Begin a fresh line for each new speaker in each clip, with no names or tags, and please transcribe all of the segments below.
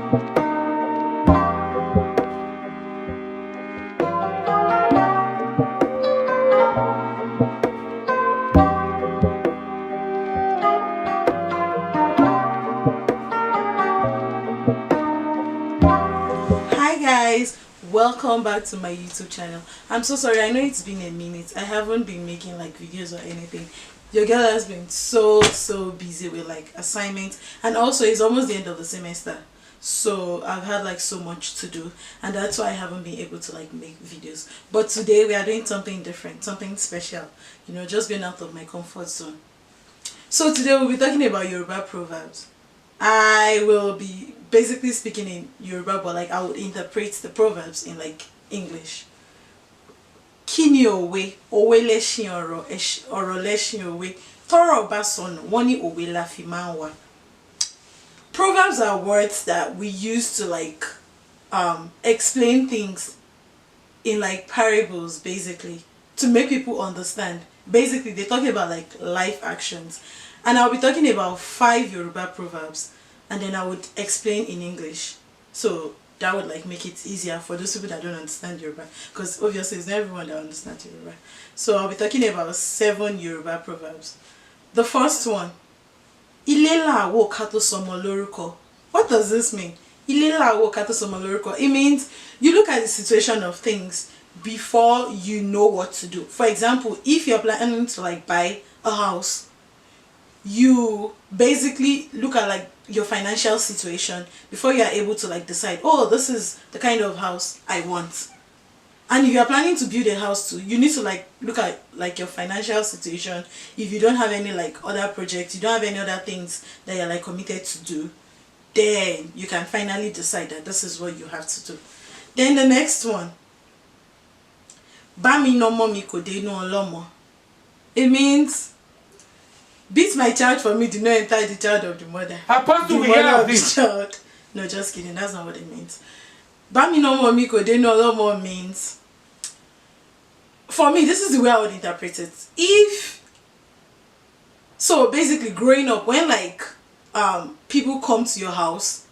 Hi guys, welcome back to my YouTube channel. I'm so sorry, I know it's been a minute. I haven't been making like videos or anything. Your girl has been so busy with like assignments, and also it's almost the end of the semester, so I've had like so much to do, and that's why I haven't been able to like make videos. But today we are doing something different, something special, you know, just going out of my comfort zone. So today we'll be talking about Yoruba proverbs. I will be basically speaking in Yoruba, but like I would interpret the proverbs in like English. Kini òwe, òwe lẹ́ṣin ọ̀rọ̀, ọ̀rọ̀ lẹ́ṣin òwe. Tọ́rọ̀ bá sọnù, wọ́n ní òwe la fi máa ń wá. Proverbs are words that we use to like explain things in like parables, basically, to make people understand. Basically, they're talking about like life actions, and I'll be talking about 5 Yoruba proverbs, and then I would explain in English, so that would like make it easier for those people that don't understand Yoruba, because obviously it's not everyone that understands Yoruba. So I'll be talking about 7 Yoruba proverbs. The first one, Ilé làwò ká tó sọmọ lórúkọ. What does this mean? Ilé làwò ká tó sọmọ lórúkọ. It means you look at the situation of things before you know what to do. For example, if you're planning to like buy a house, you basically look at like your financial situation before you are able to like decide, oh, this is the kind of house I want. And if you are planning to build a house too, you need to like look at like your financial situation. If you don't have any like other projects, you don't have any other things that you're like committed to do, then you can finally decide that this is what you have to do. Then the next one, Bami no momi kode no olomo. It means beat my child for me, do not enter the child of the mother.
The mother of the
child. No, just kidding. That's not what it means. Bami no momi kode no olomo means, for me, this is the way I would interpret it. So basically, growing up, when like people come to your house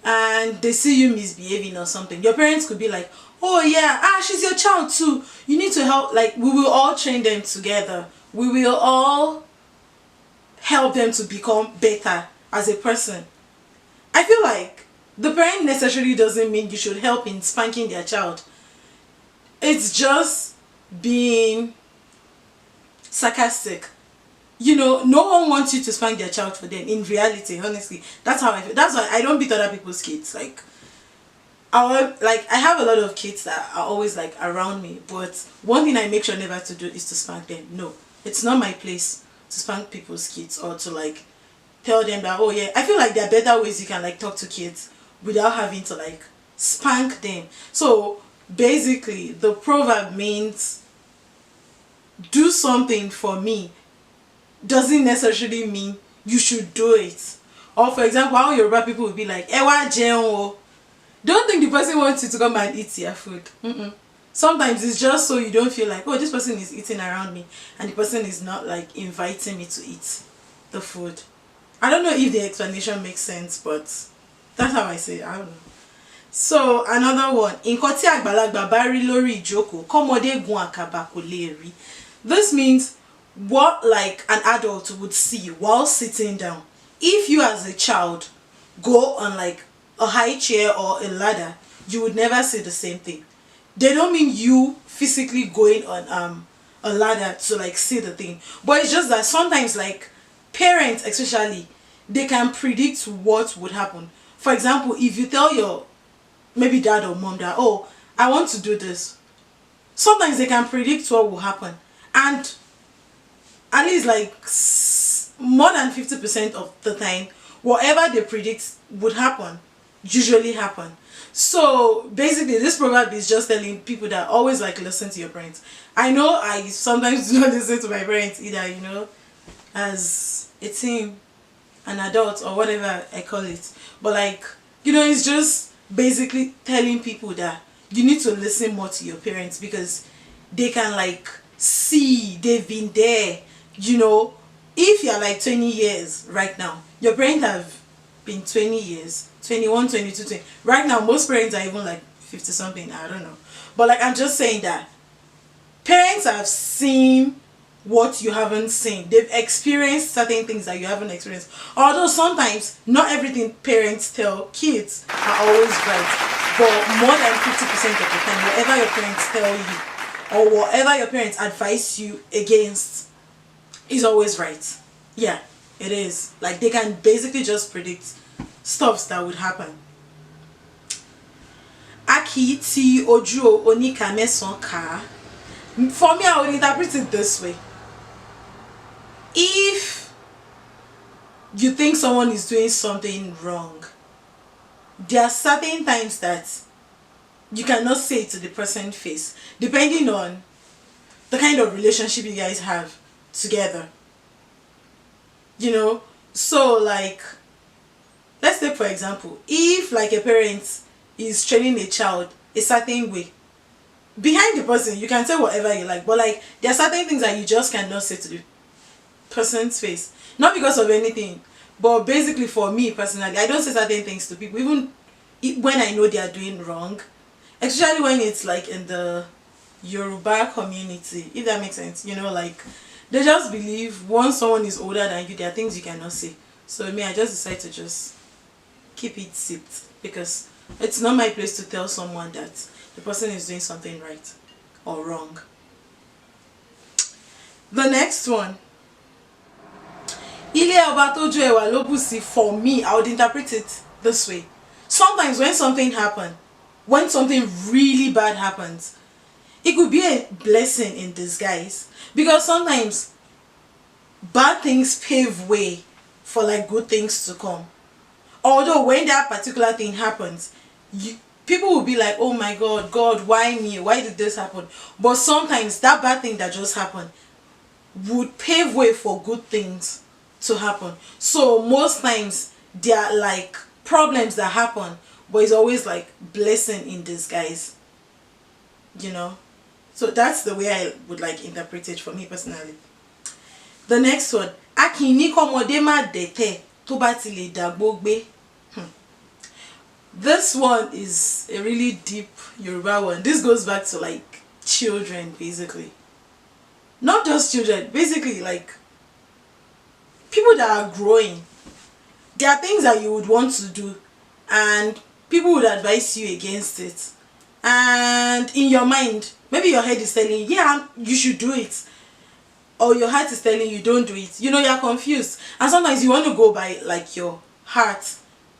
and they see you misbehaving or something, your parents could be like, oh yeah, she's your child too, you need to help. Like, we will all train them together, we will all help them to become better as a person. I feel like the parent necessarily doesn't mean you should help in spanking their child. It's just being sarcastic. You know, no one wants you to spank their child for them. In reality, honestly, that's how I feel. That's why I don't beat other people's kids. Like, I have a lot of kids that are always like around me, but one thing I make sure never to do is to spank them. No, it's not my place to spank people's kids or to like tell them that, oh yeah, I feel like there are better ways you can like talk to kids without having to like spank them. So basically, the proverb means do something for me doesn't necessarily mean you should do it. Or for example, how Yoruba people would be like, Ewa jeun o. Don't think the person wants you to come and eat your food. Sometimes it's just so you don't feel like, oh, this person is eating around me, and the person is not like inviting me to eat the food. I don't know if the explanation makes sense, but that's how I say it. I don't know. So another one, Nǹkan tí àgbàlagbà bá rí lórí ìjókòó, kọ́mọdé gun àkàbà kò lè rí. This means what like an adult would see while sitting down. If you as a child go on like a high chair or a ladder, you would never see the same thing. They don't mean you physically going on a ladder to like see the thing, but it's just that sometimes like parents especially, they can predict what would happen. For example, if you tell your maybe dad or mom that, oh, I want to do this, sometimes they can predict what will happen, and at least like more than 50% of the time, whatever they predict would happen usually happen. So basically, this proverb is just telling people that always like listen to your parents. I know I sometimes do not listen to my parents either, you know, as a teen, an adult, or whatever I call it. But like, you know, it's just basically telling people that you need to listen more to your parents, because they can like see, they've been there. You know, if you're like 20 years right now, your parents have been 20 years, 21, 22, 20. Right now, most parents are even like 50 something, I don't know. But like, I'm just saying that parents have seen what you haven't seen. They've experienced certain things that you haven't experienced. Although sometimes not everything parents tell kids are always right. But more than 50% of the time, whatever your parents tell you or whatever your parents advise you against is always right. Yeah, it is. Like, they can basically just predict stuff that would happen. Aki ti oju onika meson ka. For me, I would interpret it this way. If you think someone is doing something wrong, there are certain times that you cannot say it to the person's face, depending on the kind of relationship you guys have together. You know? So, like, let's take for example, if like a parent is training a child a certain way, behind the person you can say whatever you like, but like, there are certain things that you just cannot say to the person's face. Not because of anything, but basically for me personally, I don't say certain things to people, even when I know they are doing wrong. Especially when it's like in the Yoruba community, if that makes sense. You know, like, they just believe once someone is older than you, there are things you cannot say. So me, I just decide to just keep it sipped, because it's not my place to tell someone that the person is doing something right or wrong. The next one. Ile ọba tójú ẹwà ló bù sí, for me, I would interpret it this way. Sometimes when something happens, when something really bad happens, it could be a blessing in disguise, because sometimes bad things pave way for like good things to come. Although when that particular thing happens, people will be like, oh my god, God, why me, why did this happen? But sometimes that bad thing that just happened would pave way for good things to happen. So most times there are like problems that happen, but it's always like blessing in disguise, you know. So that's the way I would like interpret it for me personally. The next one, akini komode ma dete tó bá ti lè dàgbò gbé. This one is a really deep Yoruba one. This goes back to like children, basically. Not just children, basically like people that are growing. There are things that you would want to do and people would advise you against it. And in your mind, maybe your head is telling you, yeah, you should do it. Or your heart is telling you, don't do it. You know, you're confused. And sometimes you want to go by like your heart,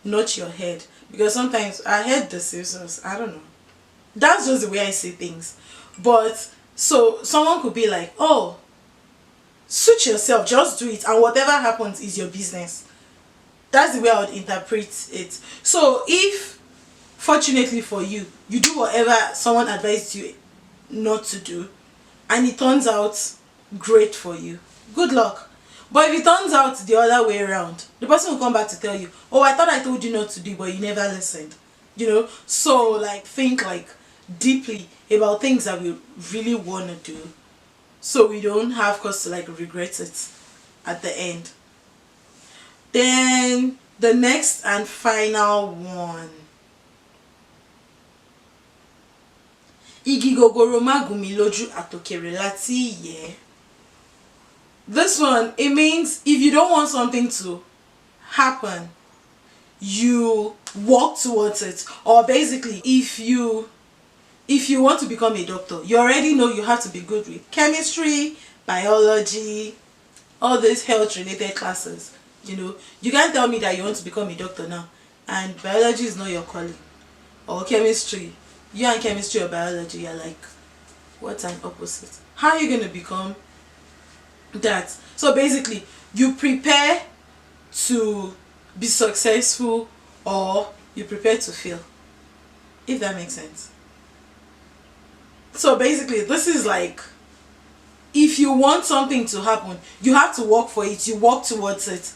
not your head. Because sometimes our head deceives us. I don't know. That's just the way I say things. But, so someone could be like, oh, suit yourself, just do it. And whatever happens is your business. That's the way I would interpret it. So if, fortunately for you, you do whatever someone advised you not to do, and it turns out great for you, good luck. But if it turns out the other way around, the person will come back to tell you, oh, I thought I told you not to do, but you never listened. You know? So like, think like deeply about things that we really want to do, so we don't have cause to like regret it at the end. Then the next and final one. Igi gogoro má gún mi lójú àtòkèrè láti yẹ̀. This one, it means if you don't want something to happen, you walk towards it. Or basically, if you want to become a doctor, you already know you have to be good with chemistry, biology, all these health related classes. You know, you can't tell me that you want to become a doctor now and biology is not your calling, or chemistry. You and chemistry or biology are like, what's an opposite? How are you going to become that? So basically, you prepare to be successful or you prepare to fail, if that makes sense. So basically, this is like, if you want something to happen, you have to work for it, you work towards it.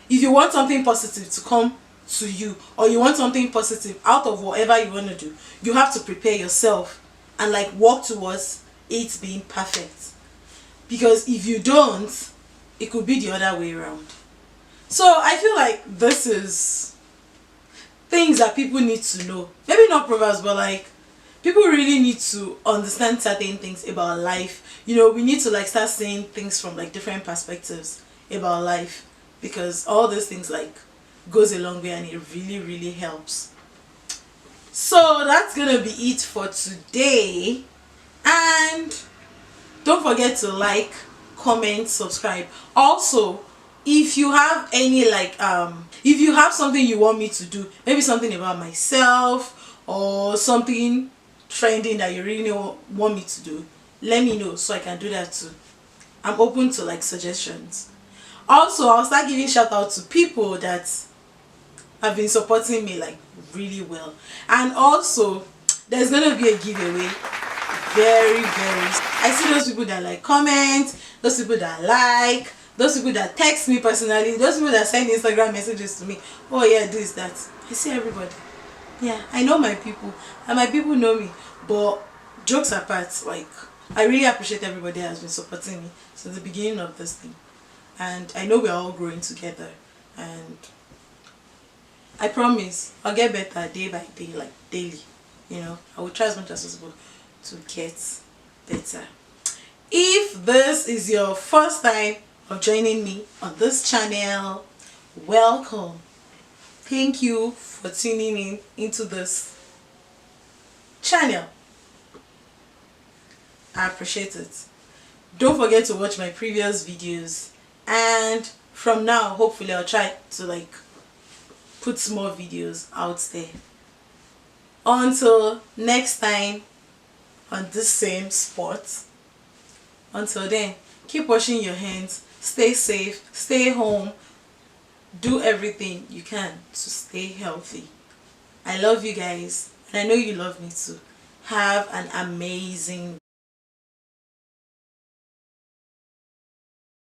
If you want something positive to come to you, or you want something positive out of whatever you want to do, you have to prepare yourself and like work towards it being perfect. Because if you don't, it could be the other way around. So I feel like this is things that people need to know. Maybe not proverbs, but like people really need to understand certain things about life. You know, we need to like start seeing things from like different perspectives about life, because all those things like goes a long way and it really really helps. So that's gonna be it for today, and don't forget to like, comment, subscribe. Also, if you have any like if you have something you want me to do, maybe something about myself or something trending that you really want me to do, let me know so I can do that too. I'm open to like suggestions. Also, I'll start giving shout out to people that have been supporting me like really well. And also, there's gonna be a giveaway very very. I see those people that like comment, those people that like, those people that text me personally, those people that send Instagram messages to me. Oh yeah, this, that. I see everybody. Yeah, I know my people and my people know me. But jokes apart, like I really appreciate everybody that has been supporting me since the beginning of this thing. And I know we're all growing together, and I promise I'll get better day by day, like daily. You know, I will try as much as possible to get better. If this is your first time of joining me on this channel, welcome. Thank you for tuning in into this channel. I appreciate it. Don't forget to watch my previous videos, and from now hopefully I'll try to like put more videos out there. Until next time on this same spot, until then, keep washing your hands, stay safe, stay home, do everything you can to stay healthy. I love you guys, and I know you love me too. Have an amazing